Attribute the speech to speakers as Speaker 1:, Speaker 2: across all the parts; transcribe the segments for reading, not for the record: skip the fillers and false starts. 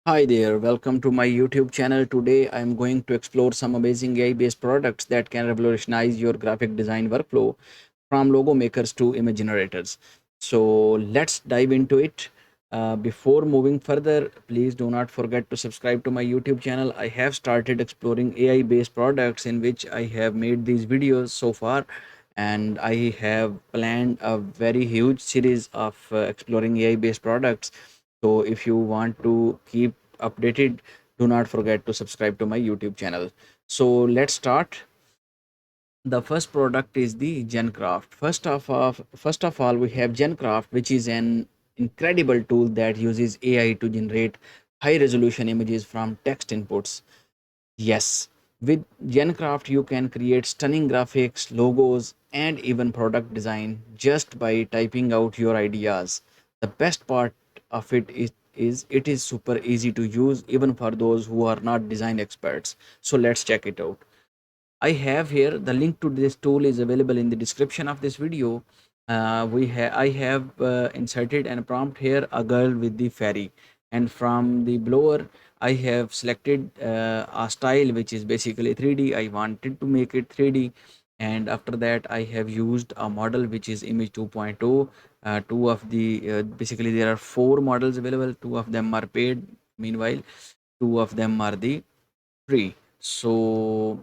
Speaker 1: Hi there, welcome to my YouTube channel. Today I am going to explore some amazing AI based products that can revolutionize your graphic design workflow from logo makers to image generators. So let's dive into it. Before moving further, please do not forget to subscribe to my YouTube channel. I have started exploring AI based products in which I have made these videos so far, and I have planned a very huge series of exploring AI based products. So if you want to keep updated, do not forget to subscribe to my YouTube channel. So let's start. The first product is the Gencraft. First of all, we have Gencraft, which is an incredible tool that uses AI to generate high resolution images from text inputs. Yes, with Gencraft, you can create stunning graphics, logos, and even product design just by typing out your ideas. The best part of it is it is super easy to use even for those who are not design experts. So let's check it out. I have here the link to this tool is available in the description of this video. I have inserted a prompt here, a girl with the fairy, and from the blower I have selected a style which is basically 3D. I wanted to make it 3D, and after that I have used a model which is image 2.0. Two of the basically there are four models available. Two of them are paid. Meanwhile, two of them are the free. So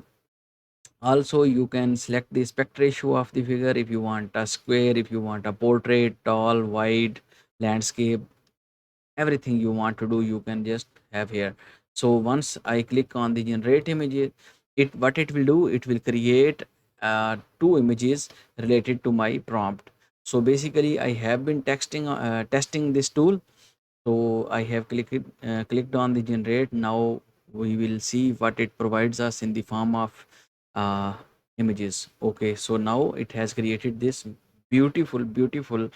Speaker 1: also you can select the aspect ratio of the figure if you want a square, if you want a portrait, tall, wide, landscape, everything you want to do you can just have here. So once I click on the generate image, it what it will do, it will create two images related to my prompt. So basically I have been testing this tool. So I have clicked on the generate. Now we will see what it provides us in the form of uh, images. Okay, so now it has created this beautiful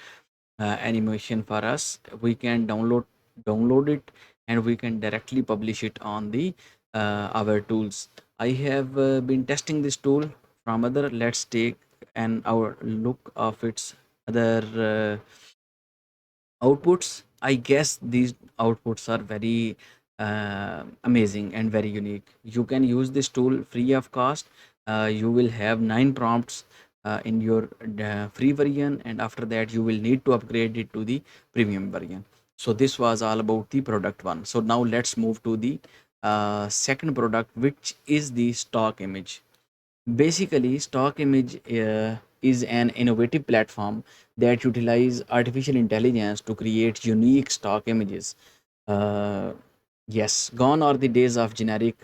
Speaker 1: animation for us. We can download it, and we can directly publish it on the our tools. I have been testing this tool from other. Let's take an our look of its other outputs. I guess these outputs are very amazing and very unique. You can use this tool free of cost. You will have 9 prompts in your free version, and after that you will need to upgrade it to the premium version. So this was all about the product one. So now let's move to the second product, which is the stock image. Basically, StockImg is an innovative platform that utilizes artificial intelligence to create unique stock images. Uh, yes, gone are the days of generic,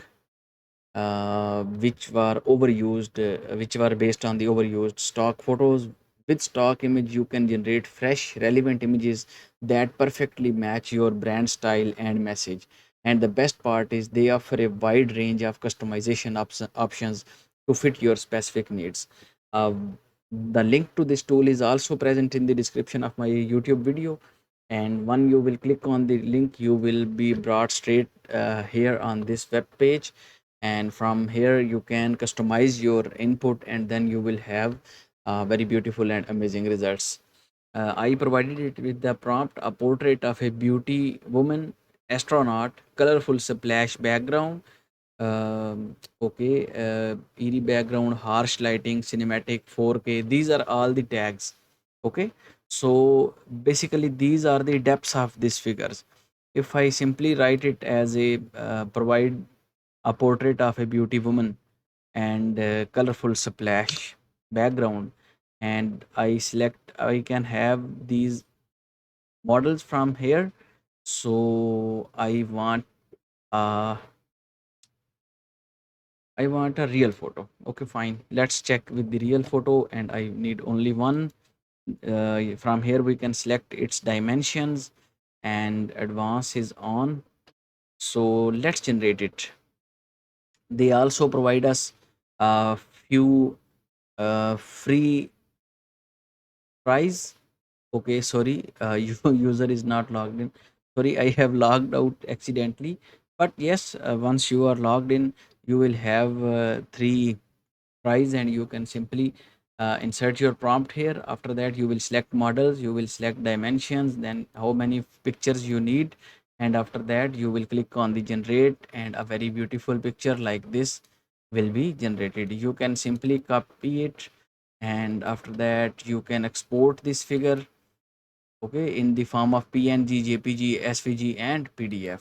Speaker 1: which were based on the overused stock photos. With stock image, you can generate fresh, relevant images that perfectly match your brand style and message. And the best part is they offer a wide range of customization options to fit your specific needs. Uh, the link to this tool is also present in the description of my YouTube video. And when you will click on the link, you will be brought straight here on this web page, and from here you can customize your input, and then you will have very beautiful and amazing results. I provided it with the prompt, a portrait of a beauty woman, astronaut, colorful splash background, okay, eerie background, harsh lighting, cinematic, 4K. These are all the tags. Okay, so basically these are the depths of these figures. If I simply write it as a provide a portrait of a beauty woman and colorful splash background, and I select, I can have these models from here. So uh I want a real photo. Okay, fine, let's check with the real photo, and I need only one. From here we can select its dimensions, and advance is on. So let's generate it. They also provide us a few free tries. Okay, sorry, your user is not logged in. Sorry, I have logged out accidentally. But yes, once you are logged in, you will have three tries, and you can simply insert your prompt here. After that, you will select models, you will select dimensions, then how many pictures you need, and after that you will click on the generate, and a very beautiful picture like this will be generated. You can simply copy it, and after that you can export this figure, okay, in the form of png, jpg, svg and pdf.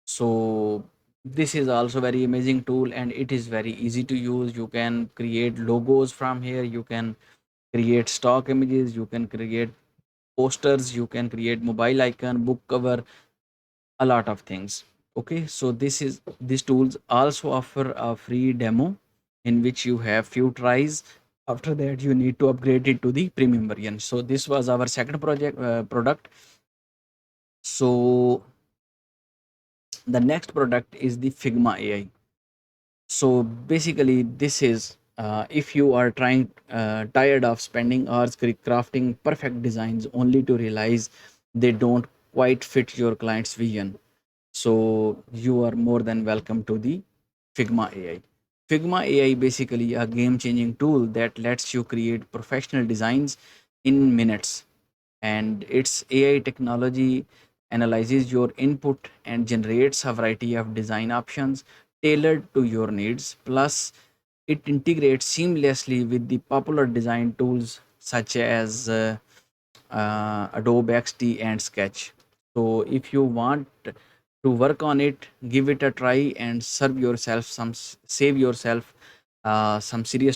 Speaker 1: So this is also very amazing tool, and it is very easy to use. You can create logos from here, you can create stock images, you can create posters, you can create mobile icon, book cover, a lot of things. Okay, so these tools also offer a free demo in which you have few tries. After that you need to upgrade it to the premium version. So this was our second product. So the next product is the Figma AI. So basically this is, if you are tired of spending hours crafting perfect designs only to realize they don't quite fit your client's vision, so you are more than welcome to the Figma AI. Figma AI basically a game changing tool that lets you create professional designs in minutes, and its AI technology analyzes your input and generates a variety of design options tailored to your needs. Plus, it integrates seamlessly with the popular design tools such as Adobe XD and Sketch. So, if you want to work on it, give it a try and save yourself some serious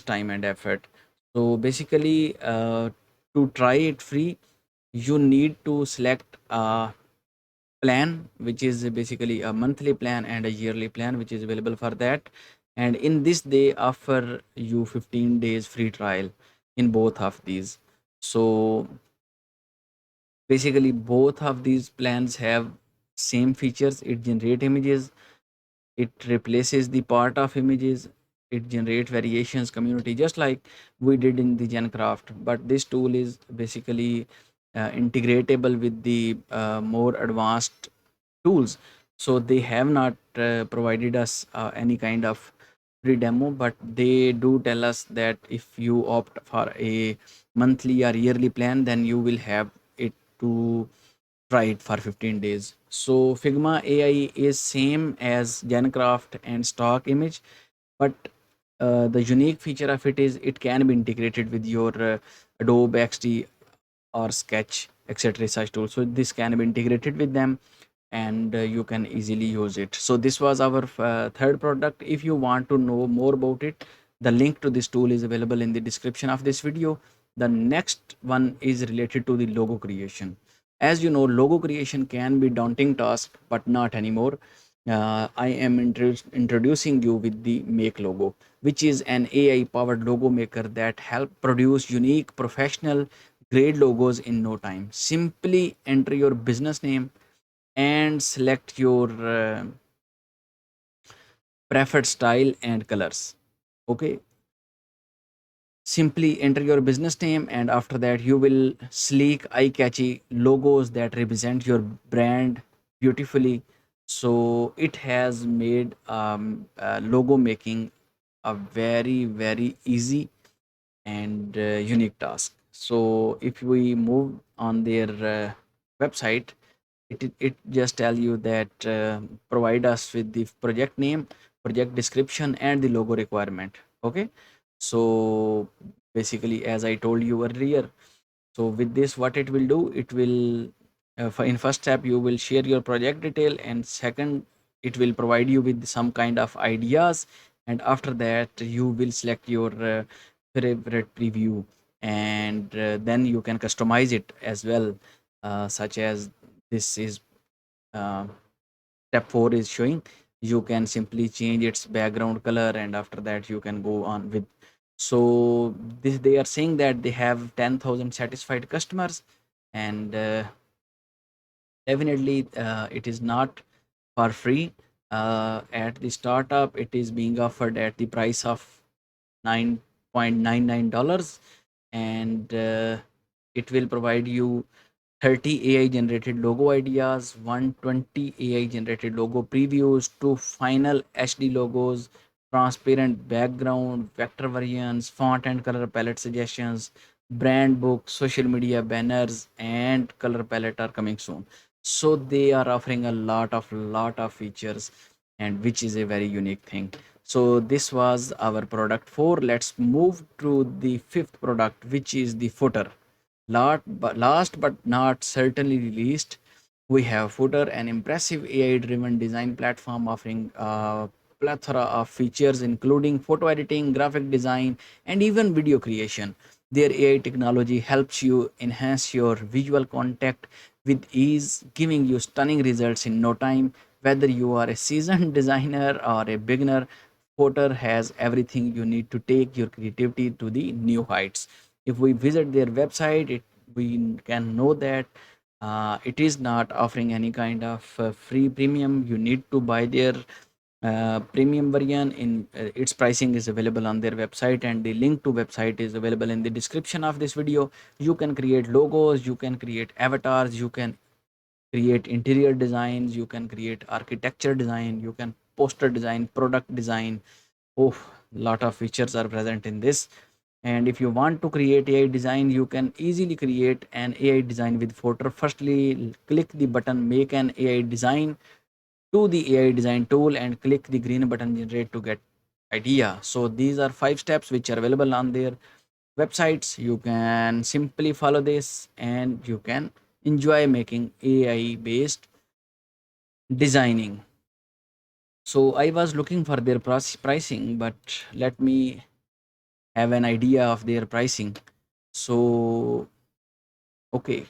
Speaker 1: time and effort. So, basically, to try it free, you need to select a plan which is basically a monthly plan and a yearly plan which is available for that, and in this they offer you 15 days free trial in both of these. So basically both of these plans have same features. It generate images, it replaces the part of images, it generate variations community just like we did in the Gencraft, but this tool is basically integratable with the more advanced tools. So they have not provided us any kind of free demo, but they do tell us that if you opt for a monthly or yearly plan, then you will have it to try it for 15 days. So Figma AI is same as Gencraft and StockImg, but the unique feature of it is it can be integrated with your Adobe XD or Sketch, etc. such tools. So this can be integrated with them, and you can easily use it. So this was our third product. If you want to know more about it, the link to this tool is available in the description of this video. The next one is related to the logo creation. As you know, logo creation can be daunting task, but not anymore. I am introducing you with the Make Logo, which is an AI powered logo maker that help produce unique professional grade logos in no time. Simply enter your business name and select your preferred style and colors. Okay, simply enter your business name, and after that you will sleek eye catchy logos that represent your brand beautifully. So it has made logo making a very easy and unique task. So if we move on their website, it just tell you that provide us with the project name, project description and the logo requirement. Okay, so basically as I told you earlier, so with this what it will do, it will in first step you will share your project detail, and second it will provide you with some kind of ideas, and after that you will select your favorite preview, and then you can customize it as well, such as this is uh, step 4 is showing. You can simply change its background color, and after that you can go on with. So this, they are saying that they have 10,000 satisfied customers, and definitely it is not for free. At the startup it is being offered at the price of $9.99, and it will provide you 30 AI generated logo ideas, 120 AI generated logo previews, two final HD logos, transparent background, vector variants, font and color palette suggestions, brand book, social media banners, and color palette are coming soon. So they are offering a lot of features, and which is a very unique thing. So this was our product 4. Let's move to the fifth product, which is the Footer. Last but not certainly least, we have Fotor, an impressive AI-driven design platform offering a plethora of features, including photo editing, graphic design, and even video creation. Their AI technology helps you enhance your visual content with ease, giving you stunning results in no time. Whether you are a seasoned designer or a beginner, Fotor has everything you need to take your creativity to the new heights. If we visit their website, we can know that it is not offering any kind of free premium. You need to buy their premium version. In its pricing is available on their website, and the link to website is available in the description of this video. You can create logos, you can create avatars, you can create interior designs, you can create architecture design, you can poster design, product design. Oh, lot of features are present in this. And if you want to create AI design, you can easily create an AI design with Fotor. Firstly, click the button make an AI design to the AI design tool and click the green button generate to get idea. So these are 5 steps which are available on their websites. You can simply follow this and you can enjoy making AI based designing. So I was looking for their pricing, but let me have an idea of their pricing. So okay,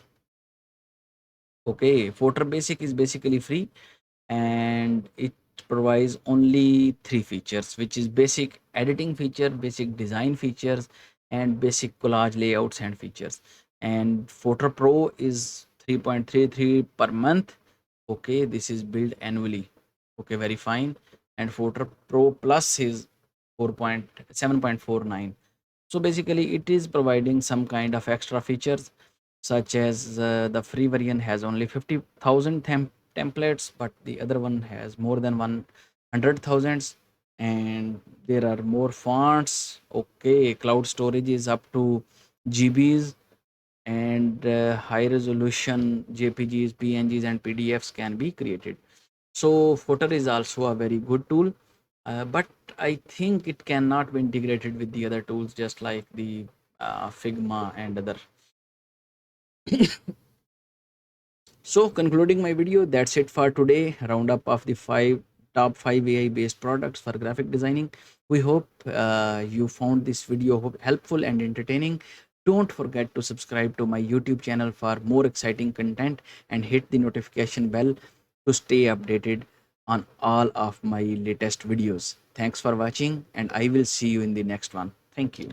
Speaker 1: Fotor Basic is basically free, and it provides only 3 features, which is basic editing feature, basic design features, and basic collage layouts and features. And Fotor Pro is 3.33 per month. Okay, this is billed annually. Okay, very fine. And Fotor Pro Plus is 7.49. So basically it is providing some kind of extra features, such as the free variant has only 50,000 templates, but the other one has more than 100,000, and there are more fonts. Okay, cloud storage is up to GBs, and high resolution JPGs, PNGs, and PDFs can be created. So Footer is also a very good tool, but I think it cannot be integrated with the other tools, just like the Figma and other. So concluding my video, that's it for today. Roundup of the top five AI based products for graphic designing. We hope you found this video helpful and entertaining. Don't forget to subscribe to my YouTube channel for more exciting content and hit the notification bell to stay updated on all of my latest videos. Thanks for watching, and I will see you in the next one. Thank you.